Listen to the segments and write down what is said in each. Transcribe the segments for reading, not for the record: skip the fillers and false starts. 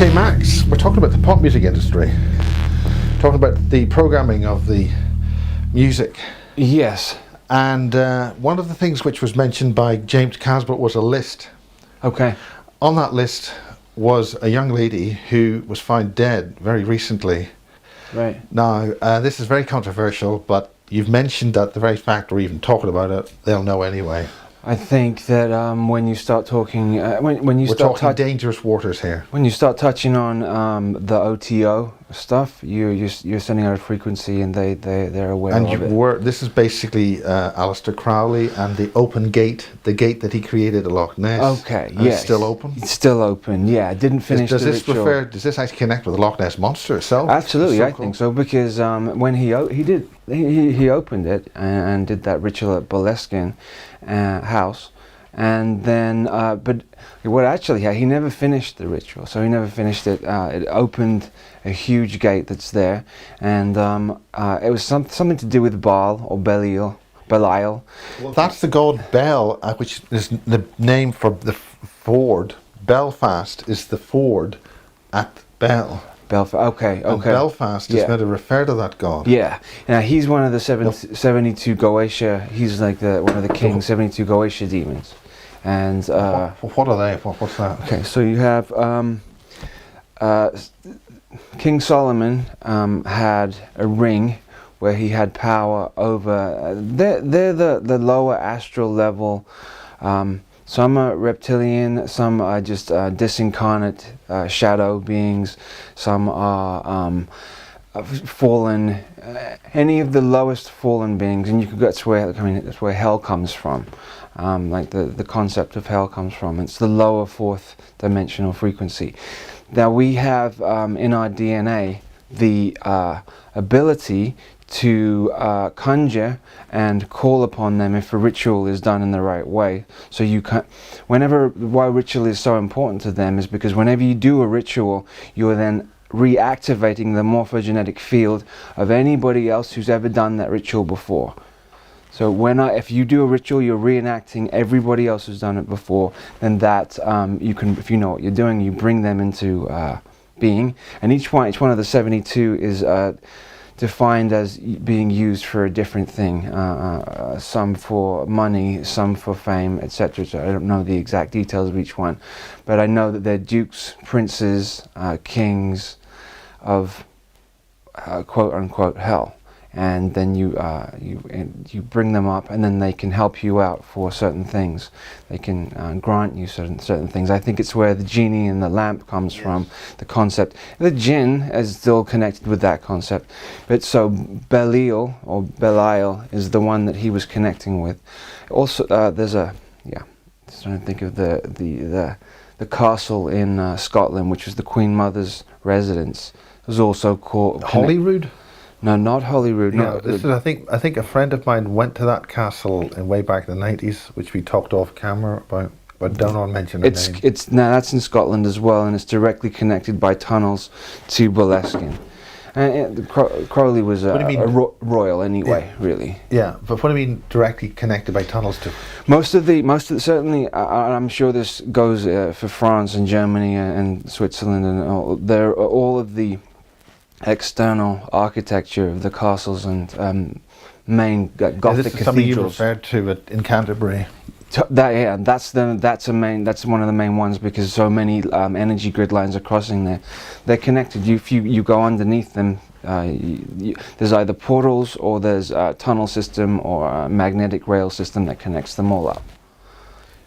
Okay, Max, we're talking about the pop music industry. Talking about the programming of the music. Yes. And one of the things which was mentioned by James Casbolt was a list. Okay. On that list was a young lady who was found dead very recently. Right. Now, this is very controversial, but you've mentioned that the very fact we're even talking about it, they'll know anyway. I think that when you start talking, when you We're start talking dangerous waters here. when you start touching on the OTO stuff, you're sending out a frequency, and they're aware And of it. this is basically Aleister Crowley and the open gate, the gate that he created at Loch Ness. Okay. And Yes. it's still open. It's still open. Yeah. It didn't finish Does the this ritual. does this actually connect with the Loch Ness monster itself? Absolutely, I think so, because when he opened it and did that ritual at Boleskine house, and then but what actually he never finished the ritual, so he never finished it. It opened a huge gate that's there, and it was something to do with Baal or Belial. Well, that's the god Bel, which is the name for the ford. Belfast is the ford at Bel. Okay. And Belfast is meant to refer to that god. Yeah. Now he's one of the 72 Goetia. He's like one of the king's 72 Goetia demons. And what are they? What's that? Okay, so you have King Solomon had a ring where he had power over. They're the lower astral level. Some are reptilian, some are just disincarnate shadow beings, some are fallen, any of the lowest fallen beings, and that's where hell comes from. Like the concept of hell comes from. It's the lower fourth dimensional frequency. Now we have in our DNA the ability to conjure and call upon them if a ritual is done in the right way. So why ritual is so important to them is because whenever you do a ritual, you're then reactivating the morphogenetic field of anybody else who's ever done that ritual before. So if you do a ritual, you're reenacting everybody else who's done it before. Then that you can, if you know what you're doing, you bring them into being. And each one of the 72 is defined as being used for a different thing. Some for money, some for fame, etc. So I don't know the exact details of each one, but I know that they're dukes, princes, kings of quote unquote hell. And then you bring them up, and then they can help you out for certain things. They can grant you certain things. I think it's where the genie in the lamp comes from, the concept. The jinn is still connected with that concept, but so Belial or Belial is the one that he was connecting with. Also, just trying to think of the castle in Scotland, which was the Queen Mother's residence. It was also called Holyrood. No, not Holyrood. No, I think a friend of mine went to that castle in way back in the 90s, which we talked off camera about, but don't want to mention the name. That's in Scotland as well, and it's directly connected by tunnels to Boleskine. And Crowley was a royal anyway, really. Yeah, but what do you mean directly connected by tunnels to? Certainly, I'm sure this goes for France and Germany and Switzerland and all of the external architecture of the castles and main Gothic cathedrals. This is something you referred to in Canterbury. That's one of the main ones, because so many energy grid lines are crossing there. They're connected. If you go underneath them, there's either portals or there's a tunnel system or a magnetic rail system that connects them all up.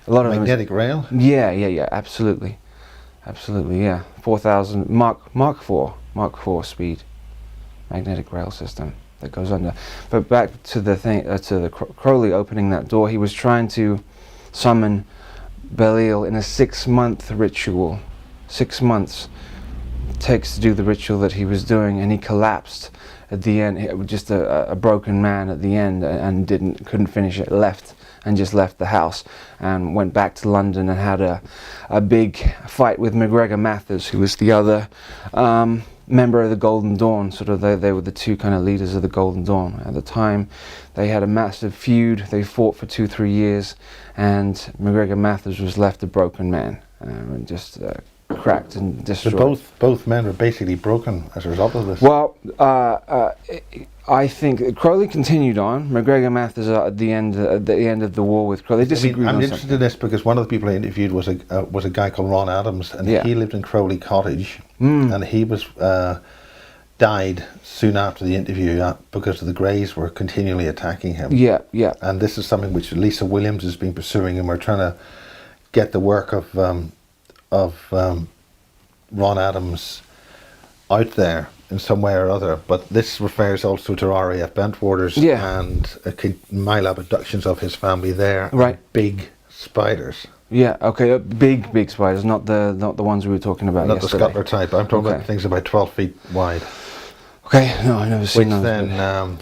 A lot of magnetic rail. Yeah, absolutely, yeah. 4,000 Mark 4 speed magnetic rail system that goes under. But back to the thing, to the Crowley opening that door, he was trying to summon Belial in a 6-month ritual. 6 months it takes to do the ritual that he was doing, and he collapsed at the end. It was just a broken man at the end, and couldn't finish it. Left the house and went back to London and had a big fight with MacGregor Mathers, who was the other member of the Golden Dawn. Sort of they were the two kind of leaders of the Golden Dawn at the time. They had a massive feud. They fought for 2-3 years, and MacGregor Mathers was left a broken man, and just cracked and So destroyed. both men were basically broken as a result of this. Well, I think Crowley continued on. McGregor Mathers at the end of the war with Crowley. They disagreed I'm on interested in this because one of the people I interviewed was a guy called Ron Adams, and Yeah. he lived in Crowley Cottage, and he was died soon after the interview because the Greys were continually attacking him. Yeah, yeah. And this is something which Lisa Williams has been pursuing, and we're trying to get the work of Ron Adams out there in some way or other. But this refers also to RAF Bentwaters Yeah. and MyLab abductions of his family there. Right. And big spiders. Yeah, okay, big spiders, not the ones we were talking about Not yesterday. the Scuttler type. I'm talking Okay. about things about 12 feet wide. Okay, no, I've never seen Which those. then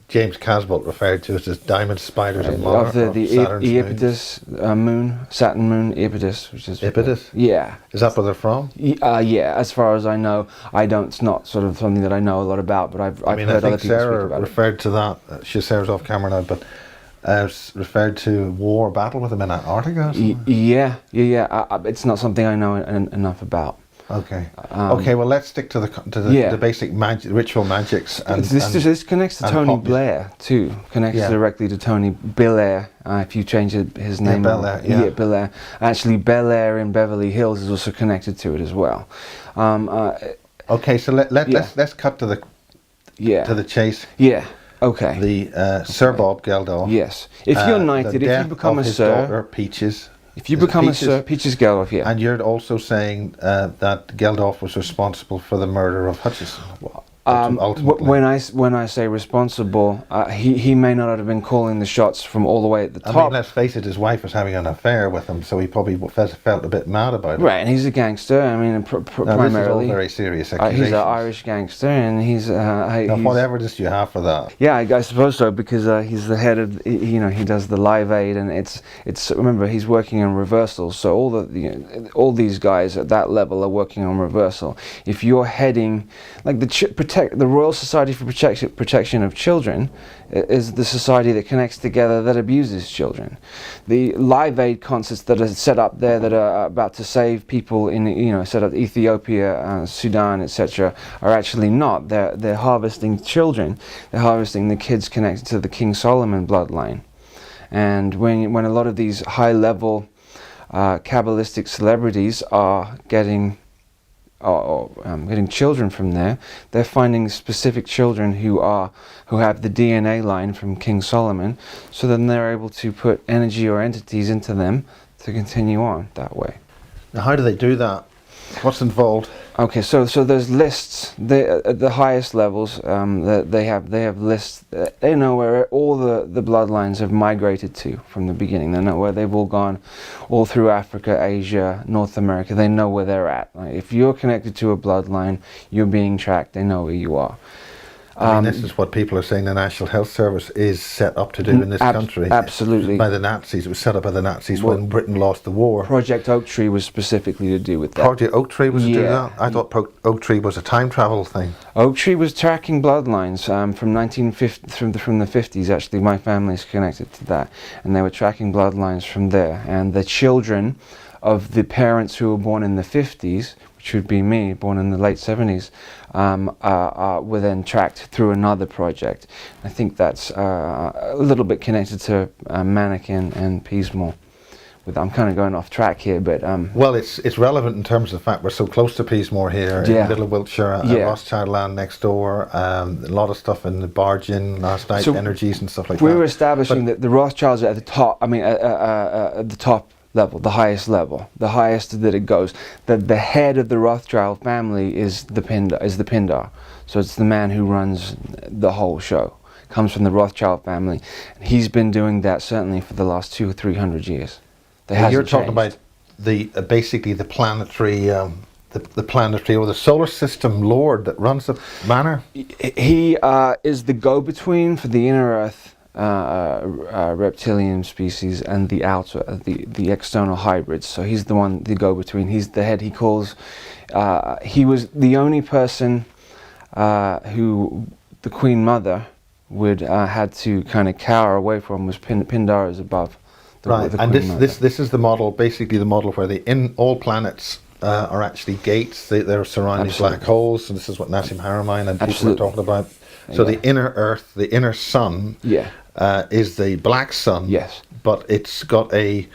James Casbolt referred to as diamond spiders of of Mars. the Iapetus moon, Saturn moon, Iapetus, which is Iapetus? Yeah. Is that where they're from? Yeah, as far as I know, I don't. It's not sort of something that I know a lot about, but I've I heard think other people Sarah speak about it. referred to that. Sarah's off camera now, but referred to war battle with them in Antarctica. Or something? Yeah. It's not something I know enough about. Okay. Okay. Well, let's stick to the basic ritual magics. And This connects to and Tony pop- Blair too. Connects Yeah. directly to Tony Belair. If you change his name, Belair, yeah. Belair. Actually, Belair in Beverly Hills is also connected to it as well. Okay. So let's cut to the chase. Yeah. Okay. The Sir Bob Geldof. Yes. If you're knighted, the if you death become of a his sir, daughter, Peaches. if you Is it become a Peaches? sir, Peaches Geldof, yeah. And you're also saying that Geldof was responsible for the murder of Hutchison. Ultimately. When I say responsible, he may not have been calling the shots from all the way at the top. I mean, let's face it, his wife was having an affair with him, so he probably felt a bit mad about it. Right, and he's a gangster. I mean, Now, primarily. this is all very serious accusations. He's an Irish gangster, and he's. Now, what evidence do you have for that? Yeah, I suppose so, because he's the head of. He does the Live Aid, and it's. Remember, he's working on reversals. So all these guys at that level are working on reversal. If you're heading, like the Royal Society for Protection of Children, is the society that connects together that abuses children. The Live Aid concerts that are set up there that are about to save people in set up Ethiopia, Sudan, etc., are actually not. They're harvesting children. They're harvesting the kids connected to the King Solomon bloodline. And when a lot of these high-level Kabbalistic celebrities are getting children from there, they're finding specific children who have the DNA line from King Solomon, so then they're able to put energy or entities into them to continue on that way. Now, how do they do that? What's involved? Okay, so there's lists. At the highest levels, they have lists. They know where all the bloodlines have migrated to from the beginning. They know where they've all gone, all through Africa, Asia, North America. They know where they're at. Like, if you're connected to a bloodline, you're being tracked. They know where you are. I mean, this is what people are saying the National Health Service is set up to do in this country. Absolutely. By the Nazis. It was set up by the Nazis when Britain lost the war. Project Oak Tree was specifically to do with that. Project Oak Tree was to do Yeah. that? I thought Oak Tree was a time travel thing. Oak Tree was tracking bloodlines from 1950, from the 50s. Actually, my family's connected to that, and they were tracking bloodlines from there. And the children of the parents who were born in the 50s, which would be me, born in the late 70s, were then tracked through another project. I think that's a little bit connected to Mannequin and Peasmore. I'm kind of going off track here, but well, it's relevant in terms of the fact we're so close to Peasmore here, in the middle of Wiltshire, Rothschild land next door. A lot of stuff in the barge in last night, energies and stuff like that. We were establishing that the Rothschilds are at the top. I mean, at the top level, the highest that it goes. That the head of the Rothschild family is the Pindar. So it's the man who runs the whole show. Comes from the Rothschild family. He's been doing that certainly for the last 200 or 300 years. You're talking about the basically the planetary, the planetary or the solar system lord that runs the manor. He is the go-between for the inner Earth reptilian species and the outer, the external hybrids. So he's the one, the go-between. He's the head. He was the only person who the Queen Mother would had to kind of cower away from. Was Pindar is above. Right, and this is the model, basically the model where all planets are actually gates. They're surrounding Absolutely. black holes. And this is what Nassim Haramein and people are Absolutely. talking about. So Yeah. the inner Earth, the inner sun, Yeah. is the black sun. Yes. But it's got a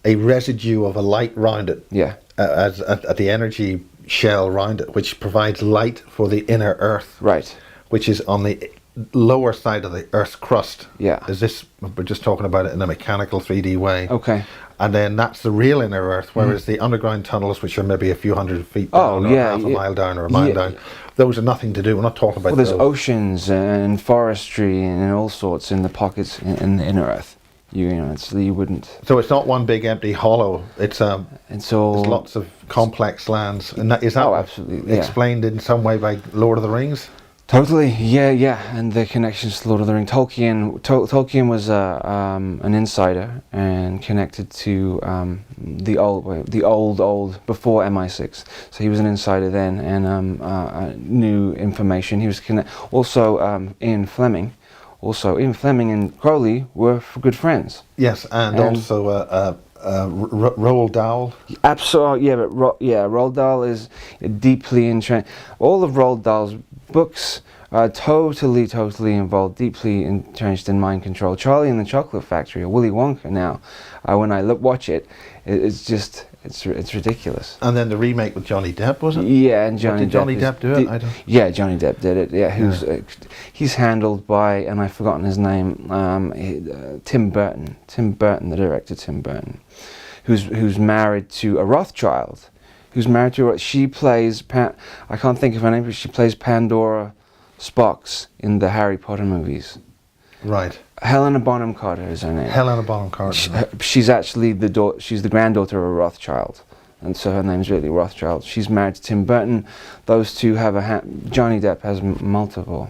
residue of a light round it. Yeah. At the energy shell round it, which provides light for the inner Earth. Right. Which is on the lower side of the Earth's crust. Yeah. We're just talking about it in a mechanical 3D way. Okay. And then that's the real inner Earth, whereas the underground tunnels, which are maybe a few hundred feet down, or half a mile down, or a mile down, those are nothing to do. We're not talking about Well, there's those. oceans and forestry and all sorts in the pockets in the inner Earth. You wouldn't. So it's not one big empty hollow. It's all. there's lots of complex lands. And is that absolutely, yeah. explained in some way by Lord of the Rings? Totally, yeah, and the connections to Lord of the Rings. Tolkien was an insider and connected to the old before MI6. So he was an insider then and knew information. He was also Ian Fleming. Also, Ian Fleming and Crowley were good friends. Yes, and also Roald Dahl. Absolutely, yeah, but Roald Dahl is deeply entrenched. All of Roald Dahl's books are totally involved, deeply entrenched in mind control. Charlie and the Chocolate Factory, or Willy Wonka now, when I watch it, it's ridiculous. And then the remake with Johnny Depp, was it? Yeah, and Johnny Did Johnny Depp do it? Yeah, Johnny Depp did it. Yeah, he's handled by, and I've forgotten his name, Tim Burton. Tim Burton, the director, Tim Burton, who's married to a Rothschild. She plays I can't think of her name, but she plays Pandora Spock in the Harry Potter movies. Right. Helena Bonham Carter is her name. Helena Bonham Carter. She's actually she's the granddaughter of a Rothschild, and so her name's really Rothschild. She's married to Tim Burton. Those two have Johnny Depp has multiple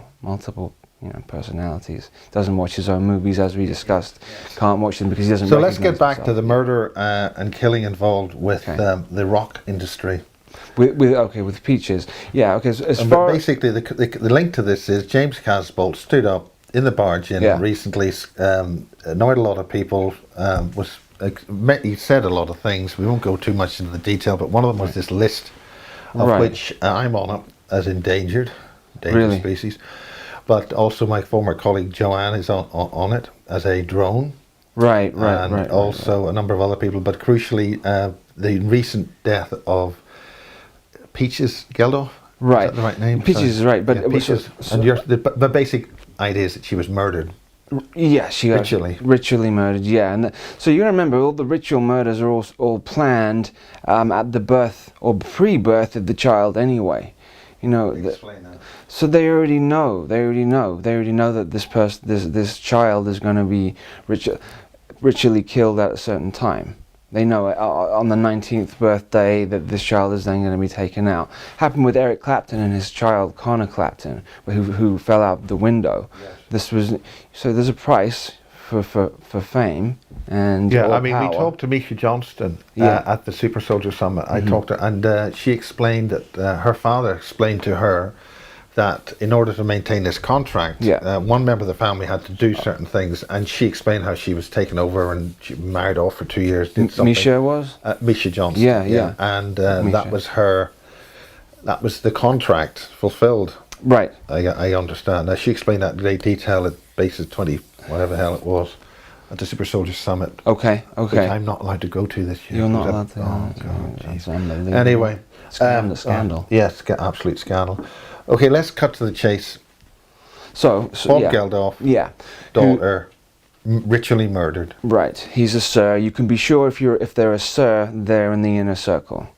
personalities. Doesn't watch his own movies, as we discussed. Can't watch them because he doesn't. So let's get back himself. to the murder and killing involved with the rock industry. With Peaches. Yeah. Okay. So basically, the link to this is James Casbolt stood up in the barge recently, annoyed a lot of people. He said a lot of things. We won't go too much into the detail, but one of them was this list of which I'm on it as endangered species. But also my former colleague Joanne is on it as a drone. Right. And also a number of other people. But crucially, the recent death of Peaches Geldof. Right. Is that the right name? Peaches is right. But yeah, Peaches. And the basic idea is that she was murdered. Yeah, she got ritually murdered. Yeah, and so you remember all the ritual murders are all planned at the birth or pre-birth of the child anyway. Explain that. So they already know that this child is going to be ritually killed at a certain time. They know on the 19th birthday that this child is then going to be taken out. Happened with Eric Clapton and his child Connor Clapton, who fell out the window. Yes. So there's a price for fame and power. We talked to Misha Johnston at the Super Soldier Summit. I talked to her, and she explained that her father explained to her that in order to maintain this contract, one member of the family had to do certain things, and she explained how she was taken over and she married off for 2 years. Did something. Misha was? Misha Johnston. Yeah. And that was the contract fulfilled. Right. I understand. Now, she explained that in great detail at Bases 20, whatever the hell it was, at the Super Soldier Summit. Okay. Which I'm not allowed to go to this year. You're not allowed to. Oh, God, that's unbelievable. Anyway. Scandal. Yes, absolute scandal. Okay, let's cut to the chase. So Bob Geldof, daughter, ritually murdered. Right, he's a Sir. You can be sure if they're a Sir, they're in the inner circle.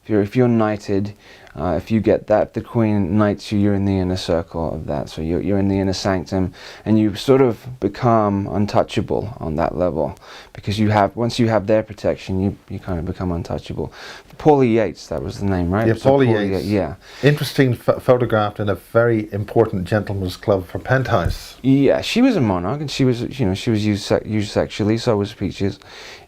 If you're knighted, if you get that, the Queen knights you, you're in the inner circle of that. So you're in the inner sanctum, and you sort of become untouchable on that level, because once you have their protection, you kind of become untouchable. Paulie Yates, that was the name, right? Yeah, Paulie Yates. Yeah. Interesting, photographed in a very important gentleman's club for Penthouse. Yeah, she was a monarch, and she was used sexually. So was Peaches.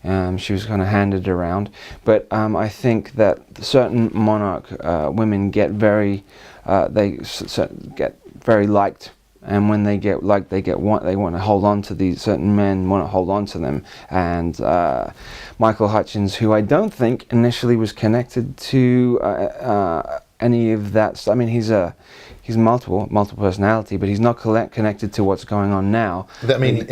She was kind of handed around, but I think that certain monarch women get very liked and when they want to hold on to these certain men, want to hold on to them. And Michael Hutchins, who I don't think initially was connected to any of that. I mean, he's multiple personality, but he's not connected to what's going on now. I mean,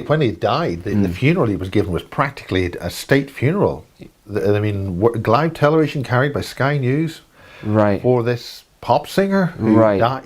when he died, the funeral he was given was practically a state funeral. I mean, live television carried by Sky News, right, for this pop singer who right.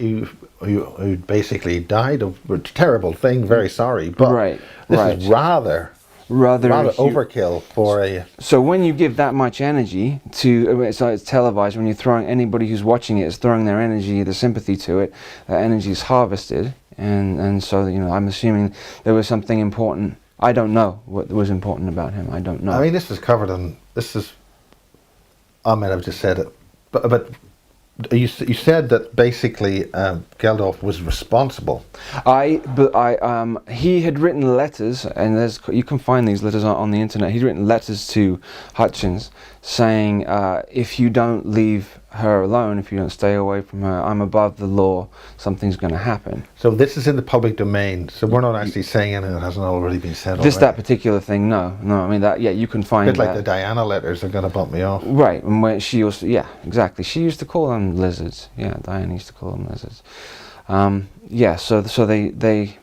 who basically died of a terrible thing. Very sorry, but this is rather overkill for a. So when you give that much energy to, so it's televised, when you're throwing, anybody who's watching it is throwing their energy, the sympathy to it, that energy is harvested, and so, you know, I'm assuming there was something important. I don't know what was important about him. I don't know. I mean, this is covered in, this is, I might have just said it, but you said that basically Geldof was responsible. He had written letters, and you can find these letters on the internet. He'd written letters to Hutchins saying, if you don't leave her alone, if you don't stay away from her, I'm above the law, something's going to happen. So this is in the public domain, so we're not actually saying anything that hasn't already been said already. That particular thing, no, I mean, that, yeah, you can find a bit like the Diana letters are going to bump me off. Right, and when she also, yeah, exactly, she used to call them lizards. Yeah, Diana used to call them lizards. Yeah, so they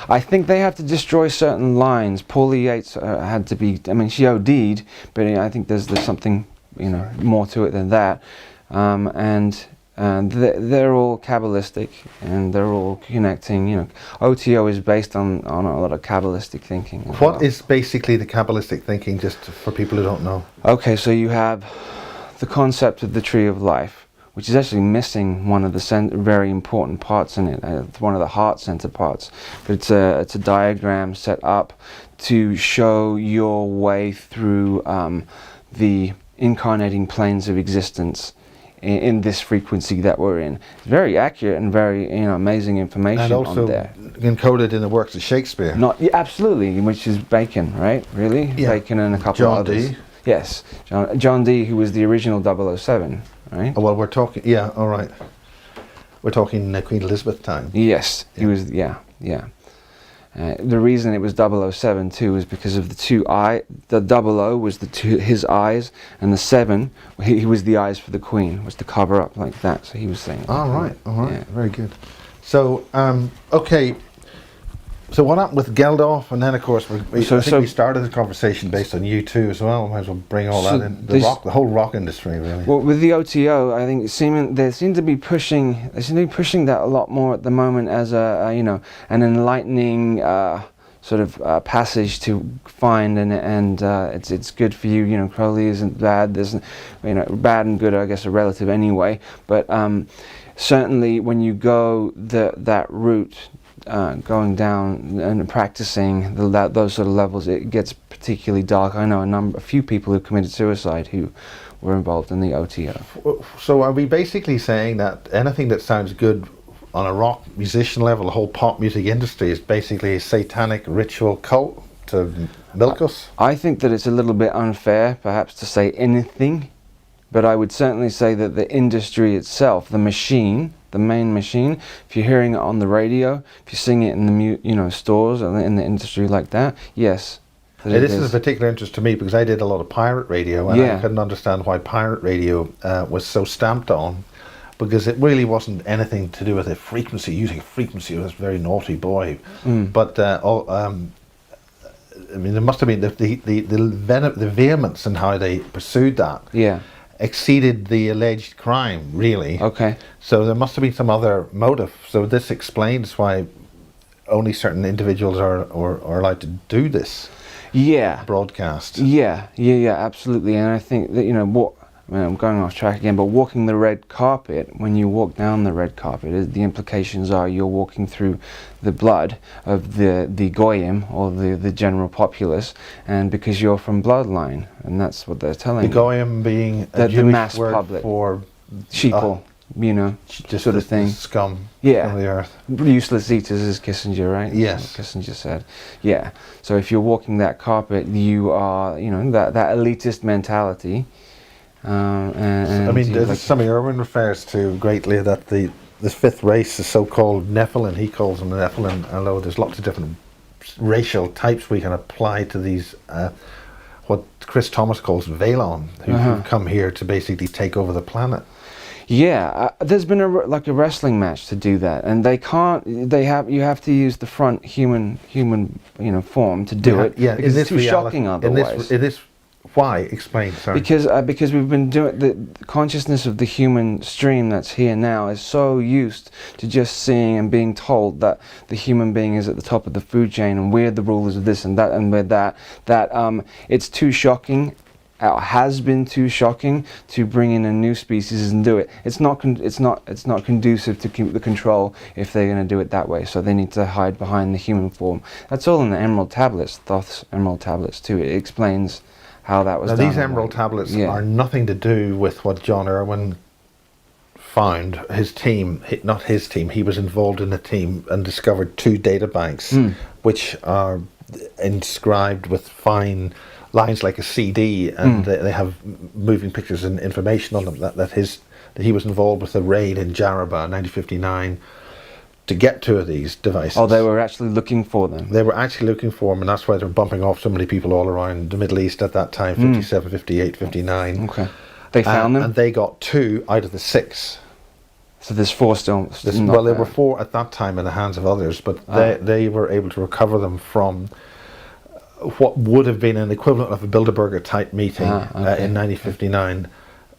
I think they had to destroy certain lines. Paulie Yates had to be, I mean, she OD'd, but I think there's something, you know, more to it than that. And they're all Kabbalistic, and they're all connecting, you know. OTO is based on a lot of Kabbalistic thinking. What is basically the Kabbalistic thinking, just for people who don't know? Okay, so you have the concept of the tree of life, which is actually missing one of the very important parts in it. It's one of the heart center parts. But it's a diagram set up to show your way through the incarnating planes of existence in this frequency that we're in. It's very accurate and very, you know, amazing information and also on there. Encoded in the works of Shakespeare. Yeah, absolutely, which is Bacon, right? Really? Yeah. Bacon and a couple of others. John Dee. Yes, John Dee, who was the original 007. Right? Oh, well, we're talking, yeah, all right. We're talking Queen Elizabeth time. Yes, yeah. He was, yeah. The reason it was 007 too is because of the two eye. The 00 was his eyes, and the 7, he was the eyes for the Queen, was to cover up like that. So he was saying. All right, yeah. Very good. So, okay. So what happened with Geldof, and then of course we started the conversation based on U2 as well. Might as well bring all that in. The whole rock industry, really. Well, with the OTO, I think they seem to be pushing that a lot more at the moment as you know, an enlightening sort of passage to find, and it's good for you. You know, Crowley isn't bad. There's, you know, bad and good, I guess, are relative anyway. But certainly when you go that route. Going down and practicing those sort of levels, it gets particularly dark. I know a few people who committed suicide who were involved in the OTO. So are we basically saying that anything that sounds good on a rock musician level, the whole pop music industry, is basically a satanic ritual cult to milk us? I think that it's a little bit unfair, perhaps, to say anything, but I would certainly say that the industry itself, the machine, the main machine, if you're hearing it on the radio, if you're seeing it in the stores and in the industry like that, yes. This is of particular interest to me because I did a lot of pirate radio, and I couldn't understand why pirate radio was so stamped on, because it really wasn't anything to do with a frequency. Using a frequency was a very naughty boy, but I mean, there must have been the vehemence in how they pursued that. Yeah. Exceeded the alleged crime, really. Okay. So there must have been some other motive. So this explains why only certain individuals are allowed to do this. Yeah. Broadcast. Yeah, absolutely. And I think that, you know, I'm going off track again, but walking the red carpet, when you walk down the red carpet, the implications are you're walking through the blood of the goyim, or the general populace, and because you're from bloodline, and that's what they're telling you. The goyim being a Jewish the mass word public for sheeple, you know, just sort of thing. Scum of the earth. Useless eaters, as Kissinger, right? Yes. Kissinger said. Yeah. So if you're walking that carpet, you are, you know, that elitist mentality. I mean, Sammy Irwin refers to greatly that the this fifth race, the so-called Nephilim. He calls them the Nephilim, although there's lots of different racial types we can apply to these. What Chris Thomas calls Valon, who come here to basically take over the planet. Yeah, there's been like a wrestling match to do that, and they can't. You have to use the front human form to do it. Yeah, because it's too shocking otherwise. In this, why? Explain. Sorry. Because we've been doing the consciousness of the human stream that's here now is so used to just seeing and being told that the human being is at the top of the food chain and we're the rulers of this and that and we're that it's too shocking. Has been too shocking to bring in a new species and do it. It's not conducive to keep the control if they're going to do it that way. So they need to hide behind the human form. That's all in the Emerald Tablets, Thoth's Emerald Tablets too. It explains how that was done. Now these Emerald Tablets are nothing to do with what John Irwin found. His team, not his team, he was involved in a team and discovered 2 data banks which are inscribed with fine lines like a CD, and they have moving pictures and information on them. That he was involved with a raid in Jarraba in 1959 to get 2 of these devices. Oh, they were actually looking for them. They were actually looking for them, and that's why they were bumping off so many people all around the Middle East at that time, 57, 58, 59. Okay. They found them? And they got 2 out of the 6. So there's 4 still. Well, there were 4 at that time in the hands of others, but they were able to recover them from what would have been an equivalent of a Bilderberger type meeting in 1959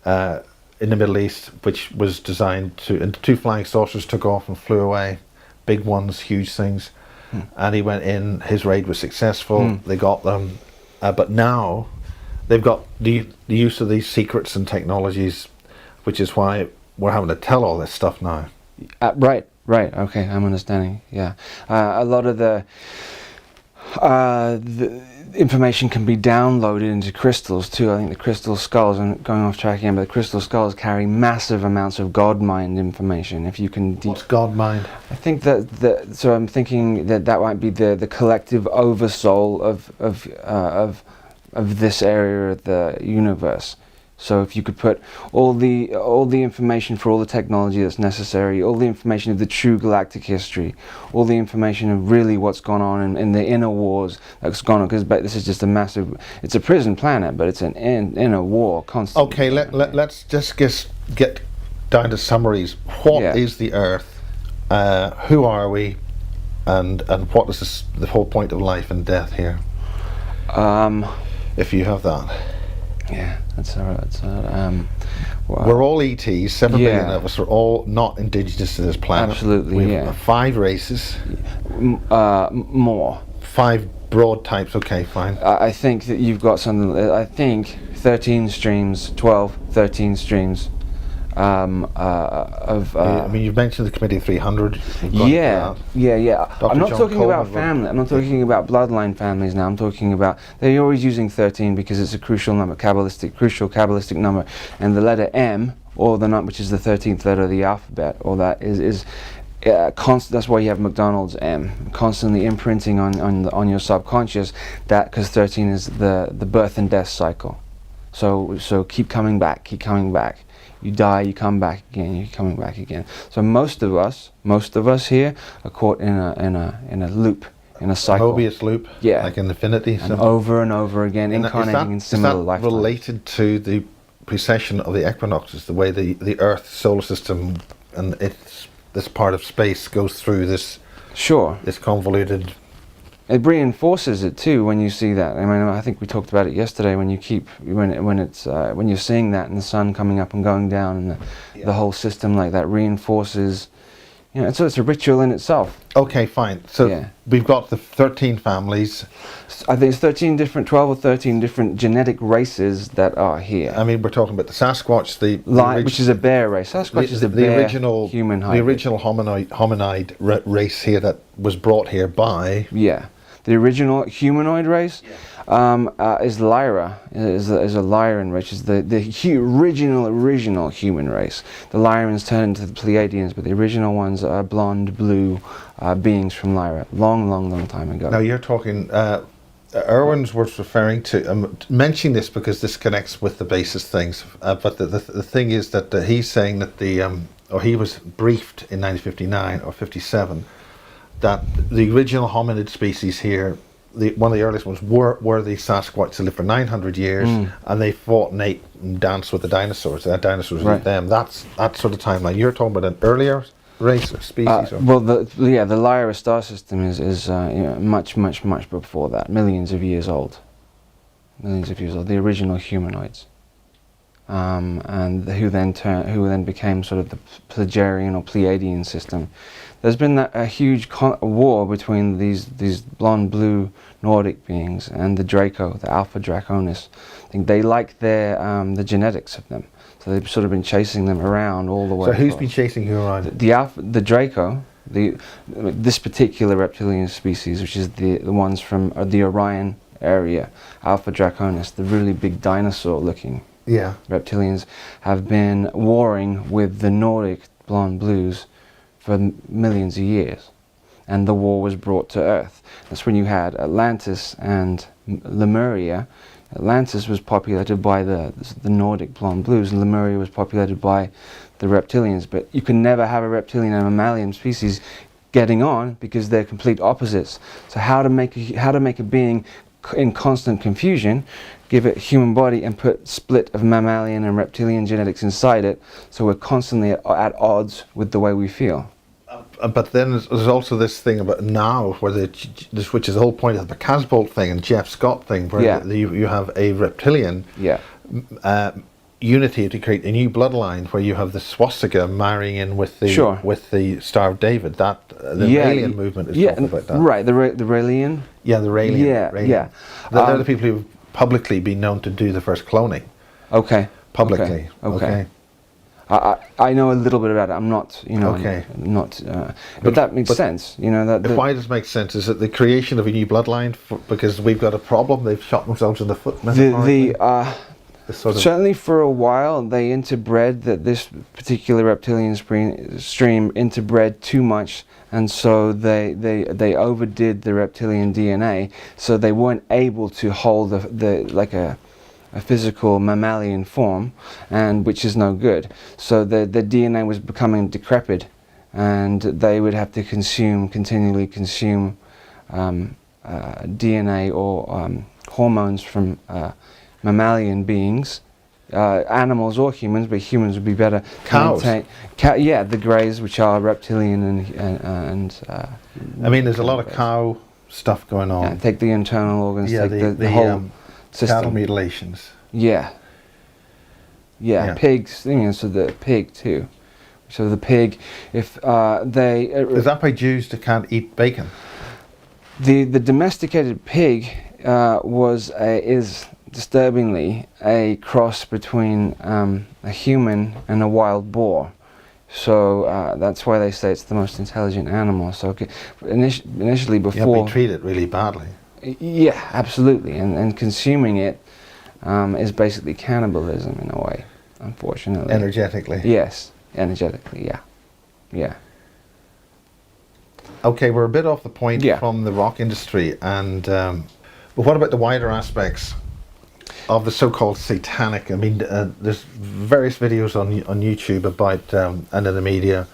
in the Middle East, which was designed to, and 2 flying saucers took off and flew away, big ones, huge things, and he went in, his raid was successful, they got them, but now they've got the use of these secrets and technologies, which is why we're having to tell all this stuff now. Right, okay, I'm understanding, yeah. A lot of the information can be downloaded into crystals too. I think the crystal skulls, and going off track again, but the crystal skulls carry massive amounts of God mind information. If you can, what's God mind? I think so I'm thinking that might be the collective oversoul of this area of the universe. So if you could put all the information for all the technology that's necessary, all the information of the true galactic history, all the information of really what's gone on in the inner wars that's gone on, because this is just a massive, it's a prison planet, but it's an inner war constantly. Okay, let's just get down to summaries. What is the Earth? Who are we? And what is the whole point of life and death here? If you have that. Yeah, that's all right. We're all ETs, 7 billion of us are all not indigenous to this planet. Absolutely, we have 5 races. More. 5 broad types, okay, fine. I think that you've got something, I think 13 streams, 12, 13 streams I mean, you've mentioned the Committee 300. Yeah. I'm not talking Coleman about family. I'm not talking about bloodline families now. I'm talking about, they're always using 13 because it's a crucial number, crucial Kabbalistic number, and the letter M, or the number which is the 13th letter of the alphabet, or that is constant. That's why you have McDonald's M, constantly imprinting on your subconscious, that because 13 is the birth and death cycle. So keep coming back, keep coming back. You die, you come back again, you're coming back again. So most of us here are caught in a loop, in a cycle. Mobius loop, like in Infinity. And over and over again, incarnating in similar lifetimes. Is that related to the precession of the equinoxes, the way the Earth solar system and this part of space goes through this convoluted... It reinforces it too when you see that. I mean, I think we talked about it yesterday. When you're seeing that and the sun coming up and going down, and the whole system like that reinforces. So it's a ritual in itself. Okay, fine. So we've got the 13 families. I think it's 12 or 13 different genetic races that are here. I mean, we're talking about the Sasquatch, which is a bear race. Sasquatch is the original human hybrid. The original hominid race here that was brought here by... Yeah. The original humanoid race is Lyra, is a Lyran race, is the original human race. The Lyrans turned into the Pleiadians, but the original ones are blonde, blue beings from Lyra, long time ago. Now you're talking, Irwin's was referring to, mentioning this because this connects with the basis things, but the thing is that he's saying that the or he was briefed in 1959 or 57, that the original hominid species here, one of the earliest ones, were the Sasquatch that lived for 900 years, and they fought and ate and danced with the dinosaurs. The dinosaurs ate them. That's that sort of timeline. You're talking about an earlier race or species? Well, the Lyra star system is much before that, millions of years old. The original humanoids, and who then became sort of the Pleiadian or Pleiadian system. There's been a huge war between these blonde blue Nordic beings and the Draco, the Alpha Draconis. I think they like the genetics of them, so they've sort of been chasing them around all the way. So who's been chasing who around? The Draco, this particular reptilian species, which is the ones from the Orion area, Alpha Draconis, the really big dinosaur-looking reptilians, have been warring with the Nordic blonde blues for millions of years, and the war was brought to Earth. That's when you had Atlantis and Lemuria. Atlantis was populated by the Nordic blonde blues, and Lemuria was populated by the reptilians. But you can never have a reptilian and mammalian species getting on because they're complete opposites. So how to make a being in constant confusion, give it a human body and put split of mammalian and reptilian genetics inside it, so we're constantly at odds with the way we feel. But then there's also this thing about now, which is the whole point of the Casbolt thing and Jeff Scott thing, where you have a reptilian unity to create a new bloodline, where you have the swastika marrying in with the Star of David. That the alien movement is talking about that. Right, the Raelian. Yeah, the Raelian. They're the people who've publicly been known to do the first cloning. Okay. Publicly. Okay. I know a little bit about it. I'm not, but that makes sense. Why does it make sense? Is it the creation of a new bloodline because we've got a problem? They've shot themselves in the foot. Certainly for a while they interbred, that this particular reptilian stream interbred too much, and so they overdid the reptilian DNA, so they weren't able to hold a physical mammalian form, and which is no good. So the DNA was becoming decrepit, and they would have to continually consume DNA or hormones from mammalian beings, animals or humans, but humans would be better. Cows. The greys, which are reptilian and I mean, there's a lot of cow stuff going on. Take the internal organs, take the whole system. Cattle mutilations. Pigs. So the pig too. So the pig, if they is that by Jews that can't eat bacon? The domesticated pig is disturbingly a cross between a human and a wild boar. So that's why they say it's the most intelligent animal. So initially, before we treat it really badly. Yeah, absolutely, and consuming it is basically cannibalism in a way, unfortunately. Energetically. Yes, energetically. Yeah. Okay, we're a bit off the point from the rock industry, and but what about the wider aspects of the so-called satanic? I mean, there's various videos on YouTube about and in the media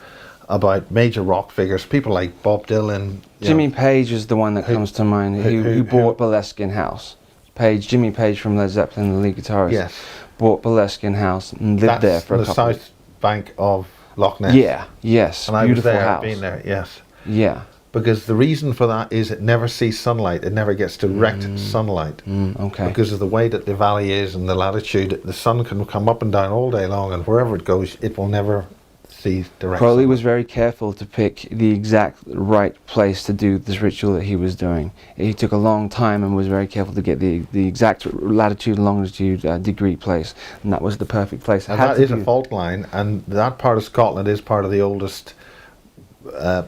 about major rock figures, people like Bob Dylan. Jimmy Page is the one that comes to mind, who bought Boleskine House. Jimmy Page from Led Zeppelin, the lead guitarist, bought Boleskine House and lived there for a couple. That's the south bank of Loch Ness. Yes, and beautiful I was there, house. been there, yes. Yeah. Because the reason for that is it never sees sunlight. It never gets direct sunlight. Okay. Because of the way that the valley is and the latitude, the sun can come up and down all day long, and wherever it goes, it will never see direct Crowley sunlight. was very careful to pick the exact right place to do this ritual that he was doing. He took a long time and was very careful to get the exact latitude, longitude, degree place, and that was the perfect place. And that is a fault line, and that part of Scotland is part of the oldest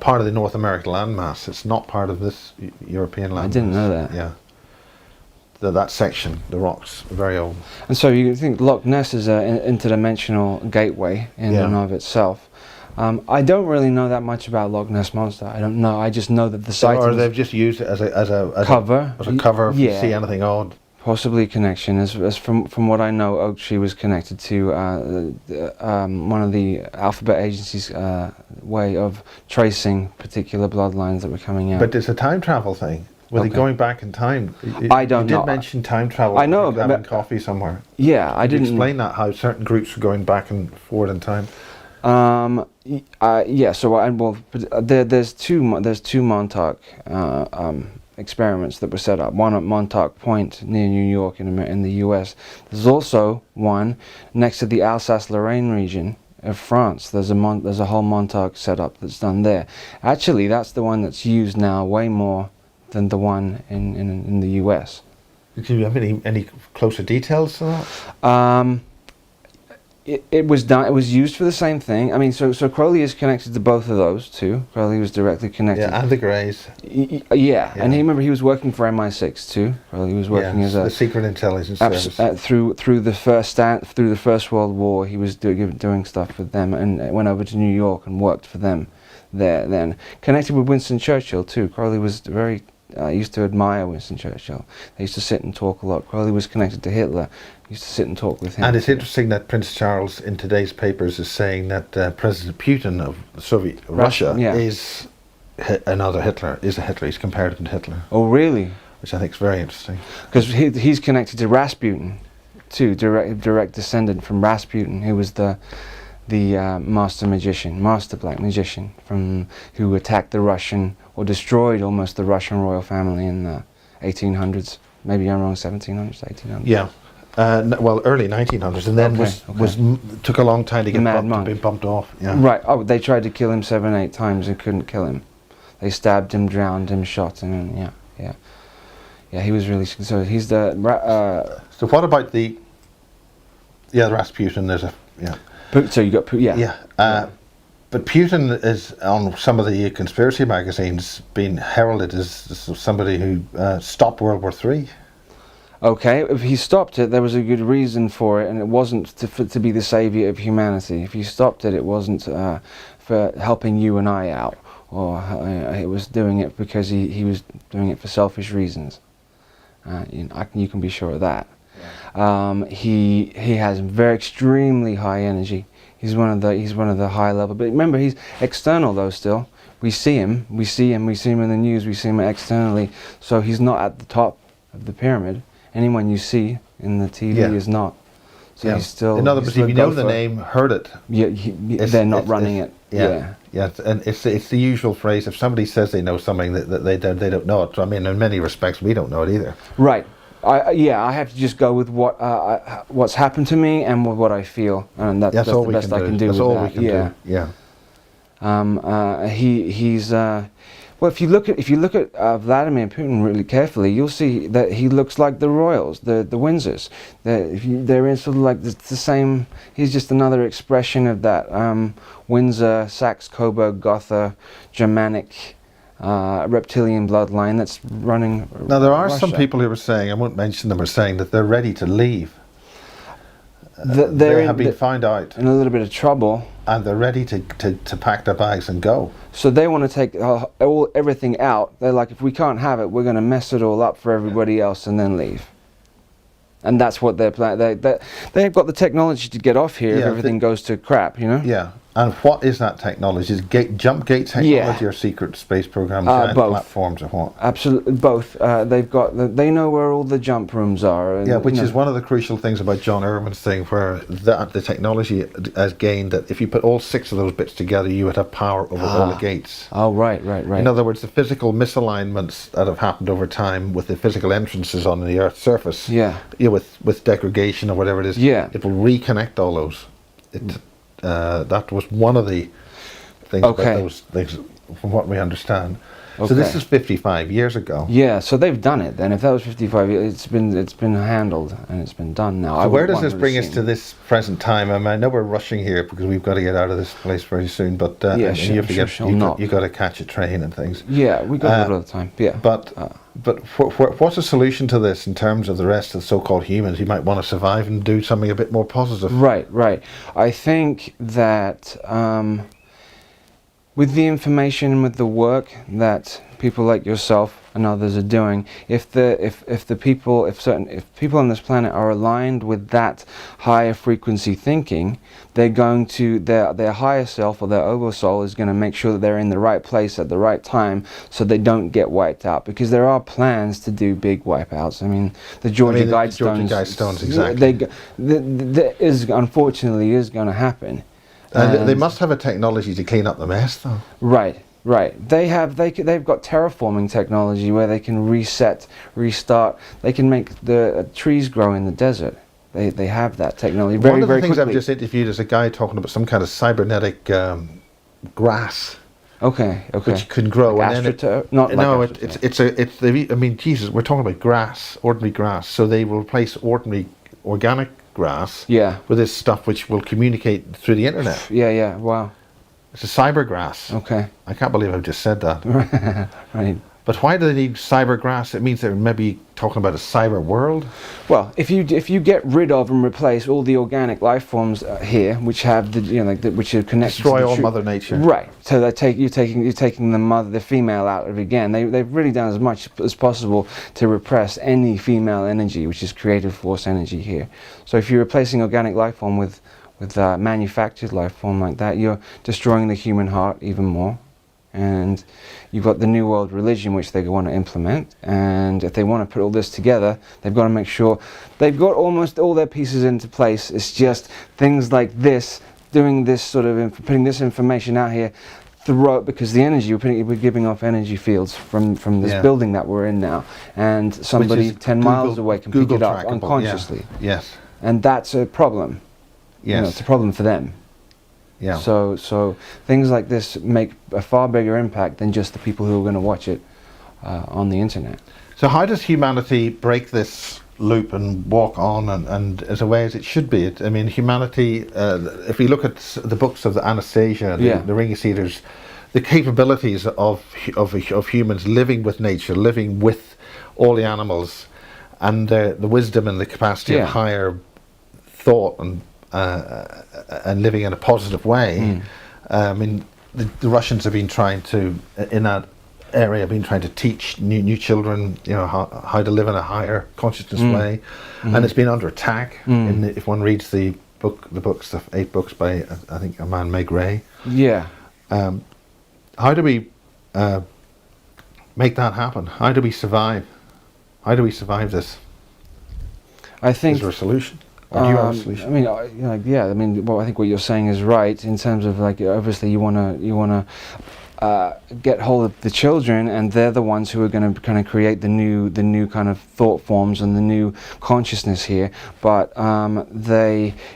part of the North American landmass. It's not part of this European landmass. I didn't know that. Yeah. That section, the rocks, are very old. And so you think Loch Ness is an interdimensional gateway in and of itself. I don't really know that much about Loch Ness Monster. I don't know. I just know that the site. Or they've just used it as a cover. If you see anything odd. Possibly a connection. As from what I know, Oak Tree was connected to one of the alphabet agencies' way of tracing particular bloodlines that were coming out. But it's a time travel thing. Were they going back in time? I don't know. You did mention time travel. I know, having coffee somewhere. Yeah, I didn't explain that, how certain groups were going back and forward in time. Yeah. So there's two Montauk experiments that were set up. One at Montauk Point near New York in the U.S. There's also one next to the Alsace-Lorraine region of France. There's a whole Montauk setup that's done there. Actually, that's the one that's used now way more than the one in the U.S. Do you have any closer details to that? It was done. It was used for the same thing. I mean, so Crowley is connected to both of those too. Crowley was directly connected. Yeah, and the Greys. Yeah, and he was working for MI6 too. Crowley was working as the Secret Intelligence Service. Through the First World War, he was doing stuff with them, and went over to New York and worked for them there. Then connected with Winston Churchill too. Crowley was very used to admire Winston Churchill. They used to sit and talk a lot. Crowley was connected to Hitler. Used to sit and talk with him. And it's interesting that Prince Charles in today's papers is saying that President Putin of Soviet Russia is another Hitler. Is a Hitler. He's compared him to Hitler. Oh, really? Which I think is very interesting. Because he's connected to Rasputin, too. Direct descendant from Rasputin, who was the master black magician who attacked the Russian, or destroyed almost the Russian royal family in the 1800s. Maybe I'm wrong, 1700s, 1800s. Yeah. Well, early 1900s, and then took a long time to get bumped off. Yeah. Right. Oh, they tried to kill him 7-8 times and couldn't kill him. They stabbed him, drowned him, shot him, and yeah. He was really. So he's the. So what about the Rasputin? There's a So you got Putin. Yeah. But Putin is on some of the conspiracy magazines being heralded as somebody who stopped World War III. Okay, if he stopped it, there was a good reason for it, and it wasn't to be the savior of humanity. If he stopped it, it wasn't for helping you and I out, or it was doing it because he was doing it for selfish reasons. You can be sure of that. Yeah. He has extremely high energy. He's one of the high level. But remember, he's external though. Still, we see him in the news. We see him externally. So he's not at the top of the pyramid. Anyone you see in the TV is not. So he's still. In other words, if you know the name, heard it. Yeah, they're not running it. Yeah, and it's the usual phrase. If somebody says they know something that they don't know it. So, I mean, in many respects, we don't know it either. Right. I have to just go with what's happened to me and with what I feel, and that's the best I can do. That's all we can do. Yeah. He's. Well, if you look at Vladimir Putin really carefully, you'll see that he looks like the royals, the Windsors. They're in sort of like the same. He's just another expression of that Windsor, Saxe-Coburg, Gotha, Germanic, reptilian bloodline that's running. Now there are Russia. some people who are saying, I won't mention them, are saying that they're ready to leave. They have been found out in a little bit of trouble, and they're ready to pack their bags and go. So they want to take everything out. They're like, if we can't have it, we're going to mess it all up for everybody else and then leave. And that's what they're planning. They've got the technology to get off here if everything goes to crap, you know? Yeah. And what is that technology? Is jump gate technology or secret space program platforms or what? Absolutely, both. They know where all the jump rooms are. And, which is one of the crucial things about John Irwin's thing, where the technology has gained that if you put all 6 of those bits together, you would have power over all the gates. Oh, right. In other words, the physical misalignments that have happened over time with the physical entrances on the Earth's surface, with degradation or whatever it is, it will reconnect all those. That was one of the things about those things, from what we understand. So this is 55 years ago. Yeah, so they've done it then. If that was 55 years, it's been handled and it's been done now. So where does this bring us to this present time? I mean, I know we're rushing here because we've got to get out of this place very soon, but you have to you've got to catch a train and things. Yeah, we got it all the time. Yeah. But what's the solution to this in terms of the rest of the so-called humans who might want to survive and do something a bit more positive? Right. I think that with the information and with the work that people like yourself and others are doing, if people on this planet are aligned with that higher frequency thinking, they're going to their higher self or their oversoul is going to make sure that they're in the right place at the right time, so they don't get wiped out. Because there are plans to do big wipeouts. I mean, the Georgia Guidestones, exactly. That is unfortunately is going to happen. And they must have a technology to clean up the mess, though. Right. They've got terraforming technology where they can reset, restart. They can make the trees grow in the desert. They have that technology very, One of the very things quickly. I've just interviewed is a guy talking about some kind of cybernetic grass. Okay. Which can grow. Like and AstroTurf? I mean, Jesus, we're talking about grass, ordinary grass. So they will replace ordinary organic grass with this stuff which will communicate through the internet. Yeah. Wow. It's a cyber grass. Okay. I can't believe I've just said that. Right. But why do they need cyber grass? It means they're maybe talking about a cyber world. Well, if you get rid of and replace all the organic life forms here, which have which are connected, destroy to all Mother Nature. Right. So you're taking the female out of it again. They've really done as much as possible to repress any female energy, which is creative force energy here. So if you're replacing organic life form with manufactured life form like that, you're destroying the human heart even more. And you've got the New World religion, which they want to implement. And if they want to put all this together, they've got to make sure they've got almost all their pieces into place. It's just things like this, doing this sort of, putting this information out here, because the energy we're giving off energy fields from this building that we're in now, and somebody 10 miles away can pick it up unconsciously. Yes. And that's a problem. Yes. It's a problem for them. Yeah. So things like this make a far bigger impact than just the people who are going to watch it on the internet. So how does humanity break this loop and walk on and as a way as it should be? I mean, humanity, if we look at the books of the Anastasia, the Ring of Cedars, the capabilities of humans living with nature, living with all the animals, and the wisdom and the capacity of higher thought and living in a positive way. I mean, the Russians have been trying to, in that area, been trying to teach new children, how to live in a higher consciousness way, and it's been under attack. If one reads the 8 books by I think a man Meg Ray. Yeah. How do we make that happen? How do we survive? How do we survive this? I think. Is there a solution? Or do you have a solution? I mean, I mean, well, I think what you're saying is right in terms of obviously you wanna get hold of the children, and they're the ones who are going to kind of create the new kind of thought forms and the new consciousness here. But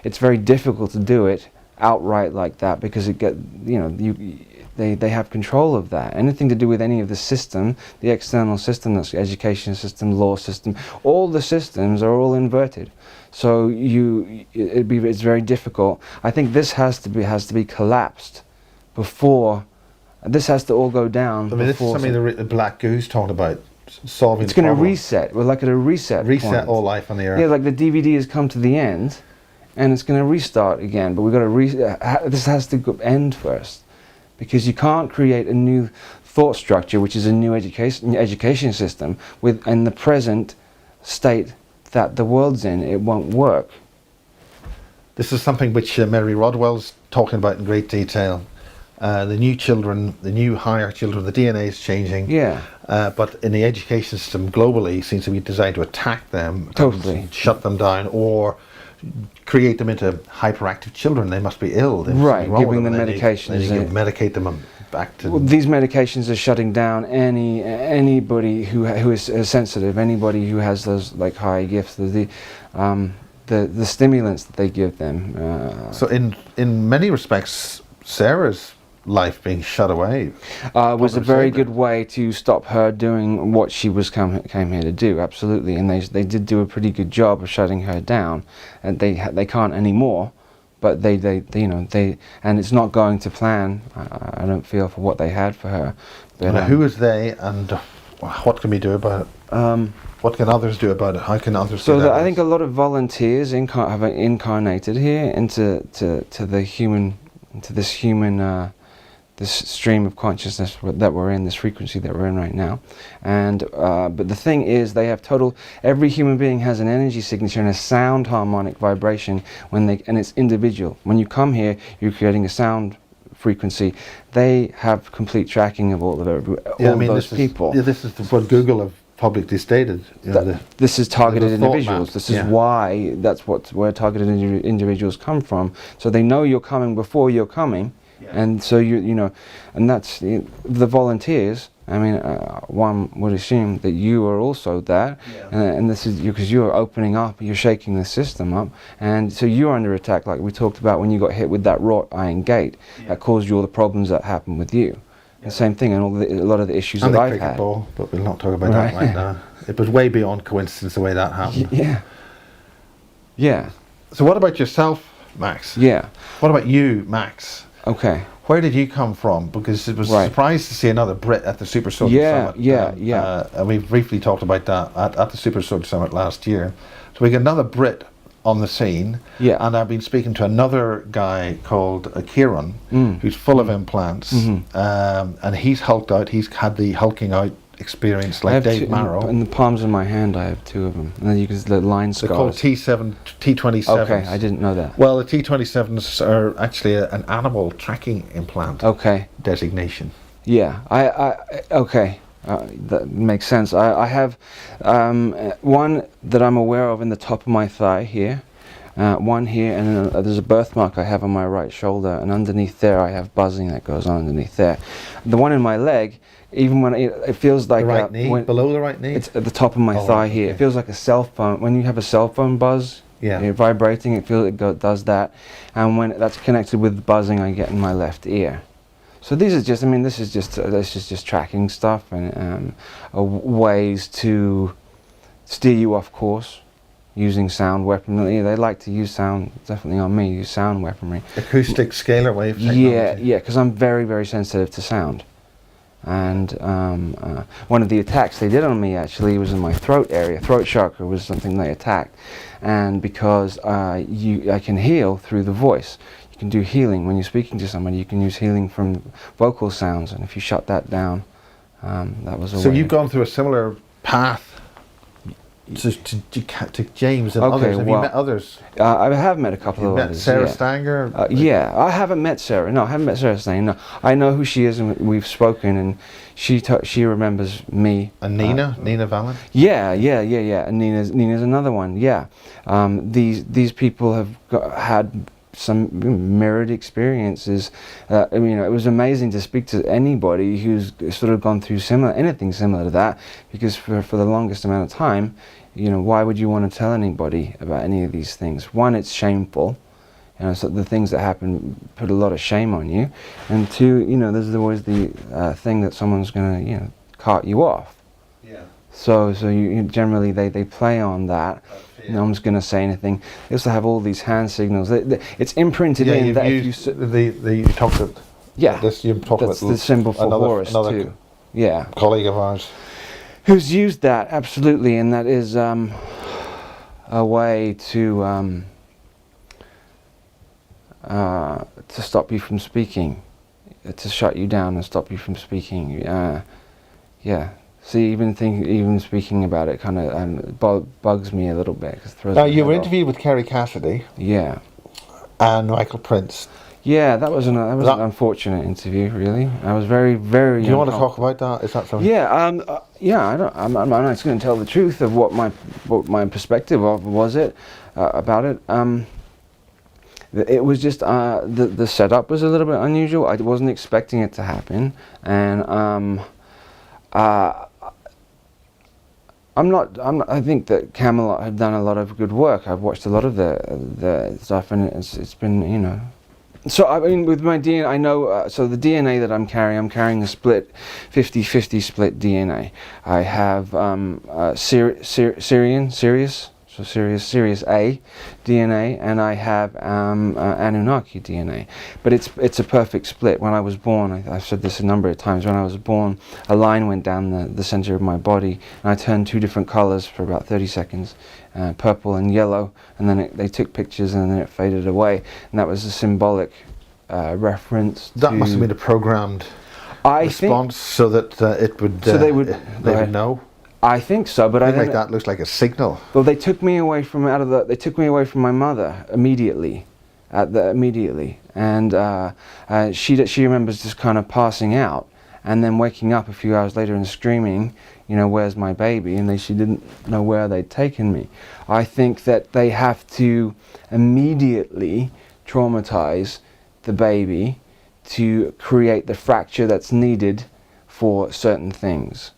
it's very difficult to do it outright like that, because they have control of that. Anything to do with any of the system, the external system, that's education system, law system, all the systems are all inverted. So it's very difficult. I think this has to be collapsed before. This has to all go down. I mean, this is something the Black Goose talked about, solving. It's going to reset. We're like at a reset. Reset all life on the earth. Yeah, like the DVD has come to the end, and it's going to restart again. But we've got to this has to end first, because you can't create a new thought structure, which is a new education system, in the present state that the world's in. It won't work. This is something which Mary Rodwell's talking about in great detail. The new children, the new higher children, the DNA is changing. Yeah. But in the education system globally seems to be designed to attack them, totally, shut them down, or create them into hyperactive children. They must be ill. Right, giving them medications. They need to medicate them back to. Well, these medications are shutting down anybody who is sensitive, anybody who has those like high gifts. The stimulants that they give them. So in many respects, Sarah's life being shut away was a very good way to stop her doing what she was came here to do. Absolutely, and they did do a pretty good job of shutting her down, and they can't anymore. But they and it's not going to plan. I don't feel, for what they had for her. But, who is they, and what can we do about it? What can others do about it? How can others do that? So I think a lot of volunteers have incarnated here into this human this stream of consciousness that we're in, this frequency that we're in right now. And but the thing is, they have every human being has an energy signature and a sound harmonic vibration and it's individual. When you come here, you're creating a sound frequency. They have complete tracking of all those people. This is what Google have publicly stated. This is targeted individuals. This is why where targeted individuals come from. So they know you're coming before you're coming. And so and that's the volunteers. I mean, one would assume that you are also that, and this is because you're opening up, you're shaking the system up, and so you're under attack, like we talked about when you got hit with that wrought iron gate that caused you all the problems that happened with you. The same thing, and a lot of the issues that I've had. Ball, but we'll not talk about that right now. It was way beyond coincidence the way that happened. Yeah. So what about yourself, Max? Yeah. What about you, Max? Okay. Where did you come from? Because it was a surprise to see another Brit at the Super Soldier Summit. And we briefly talked about that at the Super Soldier Summit last year. So we got another Brit on the scene. Yeah. And I've been speaking to another guy called Kieran, who's full of implants. And he's hulked out. He's had the hulking out experience like Dave Marrow. In the palms of my hand, I have two of them. And then you can see the line scars. They're called T27s. Okay, I didn't know that. Well, the T27s are actually an animal tracking implant. Okay. Designation. Yeah, okay. That makes sense. I have one that I'm aware of in the top of my thigh here, one here, and then there's a birthmark I have on my right shoulder, and underneath there I have buzzing that goes on underneath there. The one in my leg, even when it feels like the right knee, below the right knee, it's at the top of my thigh here. It feels like a cell phone. When you have a cell phone buzz, you're vibrating. Does that, and when that's connected with the buzzing I get in my left ear. So these are just, this is just tracking stuff and ways to steer you off course using sound weaponry. They like to use sound, definitely on me, use sound weaponry. Acoustic scalar wave technology. Yeah, because I'm very, very sensitive to sound. And one of the attacks they did on me actually was in my throat area. Throat chakra was something they attacked. And because I can heal through the voice. You can do healing when you're speaking to somebody. You can use healing from vocal sounds, and if you shut that down, that was a way. So you've gone through a similar path to James and others. Have you met others? I have met a couple of others. Sarah Stanger? I haven't met Sarah. No, I haven't met Sarah Stanger. No, I know who she is, and we've spoken, and she remembers me. And Nina Valen? Yeah. And Nina's another one. Yeah, these people have had some mirrored experiences. It was amazing to speak to anybody who's sort of gone through anything similar to that, because for the longest amount of time, why would you want to tell anybody about any of these things? One, it's shameful. So the things that happen put a lot of shame on you, and two, there's always the thing that someone's going to cart you off. Yeah. So you generally they play on that. No one's going to say anything. They also have all these hand signals. It's imprinted in that if you talked about. Yeah. This you talked about the symbol for Horus too. Yeah. Colleague of ours who's used that absolutely, and that is a way to stop you from speaking, to shut you down and stop you from speaking. Yeah. See, even speaking about it kind of bugs me a little bit. Now, you were interviewed with Kerry Cassidy. Yeah. And Michael Prince. Yeah, that was an unfortunate interview, really. I was very, very. Do you want to talk about that? Is that something? Yeah. I'm not just going to tell the truth of what my perspective of was about it. It was just the setup was a little bit unusual. I wasn't expecting it to happen, and I think that Camelot have done a lot of good work. I've watched a lot of the stuff, and it's been, So with my DNA, I know. So the DNA that I'm carrying a split, 50-50 split DNA. I have Sirius A DNA, and I have Anunnaki DNA. But it's a perfect split. When I was born, I've said this a number of times, when I was born, a line went down the center of my body, and I turned two different colors for about 30 seconds, purple and yellow, and then they took pictures, and then it faded away, and that was a symbolic reference That to... must have been a programmed I response so that it would. So they would. They would know. I think so, but I Thing don't. like that looks like a signal. Well, they took me away from They took me away from my mother immediately, and she remembers just kind of passing out, and then waking up a few hours later and screaming, you know, where's my baby? And she didn't know where they'd taken me. I think that they have to immediately traumatize the baby to create the fracture that's needed for certain things.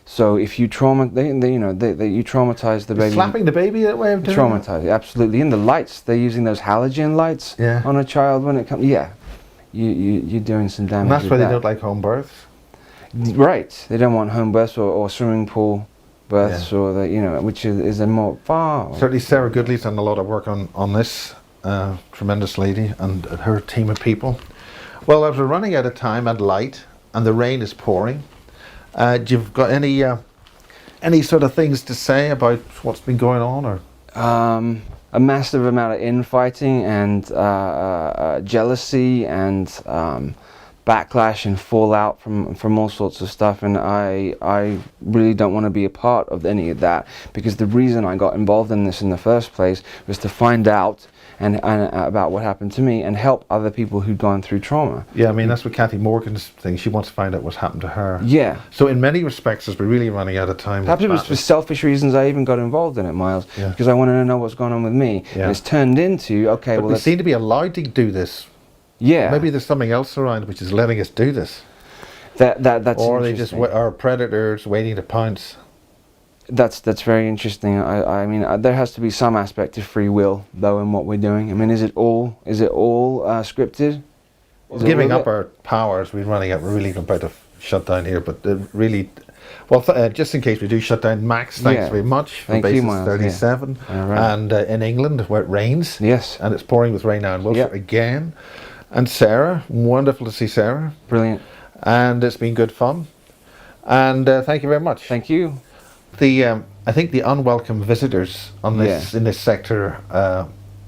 So if you you traumatize the baby. Slapping the baby that way of doing Traumatize it, absolutely. In the lights, they're using those halogen lights on a child when it comes. Yeah, you're doing some damage. And that's with why that. they don't like home births. Right, they don't want home births or swimming pool births or which is a more far. Certainly, Sarah Goodley's done a lot of work on this tremendous lady and her team of people. Well, as we're running out of time and light, and the rain is pouring. Do you've got any sort of things to say about what's been going on, or? A massive amount of infighting and jealousy and backlash and fallout from all sorts of stuff, and I really don't want to be a part of any of that, because the reason I got involved in this in the first place was to find out and about what happened to me and help other people who'd gone through trauma. Yeah, I mean, that's what Kathy Morgan's thing. She wants to find out what's happened to her. Yeah. So in many respects, as we're really running out of time. Perhaps it was for selfish reasons I even got involved in it, Miles, because I wanted to know what's going on with me. Yeah. And it's turned into, okay, but well... we seem to be allowed to do this. Yeah. Maybe there's something else around which is letting us do this. That's or they just are predators waiting to pounce. That's very interesting. I mean, there has to be some aspect of free will, though, in what we're doing. I mean, is it all scripted? Giving up our powers, we're running out. We're really about to shut down here, but really, well, just in case we do shut down, Max, thanks very much for basis 37, and in England where it rains, and it's pouring with rain now in Wiltshire again, and Sarah, wonderful to see Sarah, brilliant, and it's been good fun, and thank you very much. Thank you. I think the unwelcome visitors on this in this sector.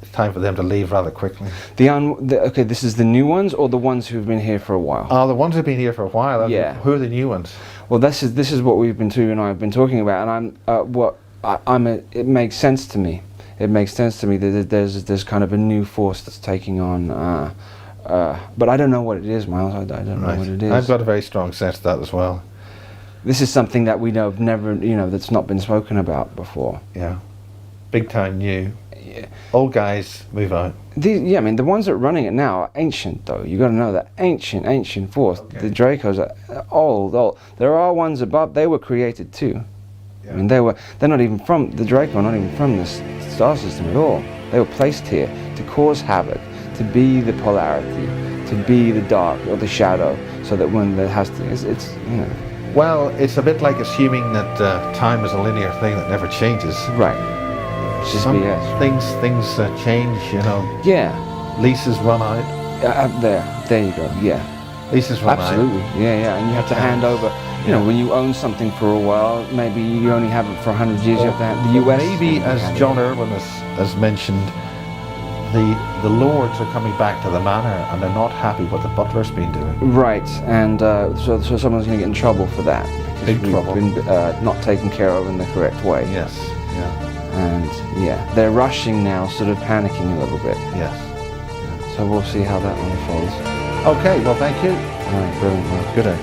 It's time for them to leave rather quickly. Okay, this is the new ones or the ones who've been here for a while? Oh, the ones who've been here for a while. Yeah. Who are the new ones? Well, this is what we've been and I've been talking about, and it makes sense to me. It makes sense to me that there's kind of a new force that's taking on. But I don't know what it is, Miles. I don't know what it is. I've got a very strong sense of that as well. This is something that we know never, that's not been spoken about before. Yeah, big time new. Yeah. Old guys move out. I mean, the ones that are running it now are ancient, though. You got to know that ancient force. Okay. The Dracos are old. There are ones above. They were created too. Yeah. I mean, they're not even from the Draco. Not even from this star system at all. They were placed here to cause havoc, to be the polarity, to be the dark or the shadow, so that when there has to, it's. Well, it's a bit like assuming that time is a linear thing that never changes. Right. Some things change, Yeah. Leases run out. There you go. Yeah. Leases run out. Absolutely. Yeah. And you have to hand over. When you own something for a while, maybe you only have it for 100 years. You have to have the U.S. Maybe, as John Irwin has mentioned, the lords are coming back to the manor and they're not happy what the butler's been doing. Right, and so someone's going to get in trouble for that. Big trouble. Been not taken care of in the correct way. Yes. Yeah. And they're rushing now, sort of panicking a little bit. Yes. So we'll see how that one unfolds. Okay. Well, thank you. All right, brilliant. Good day.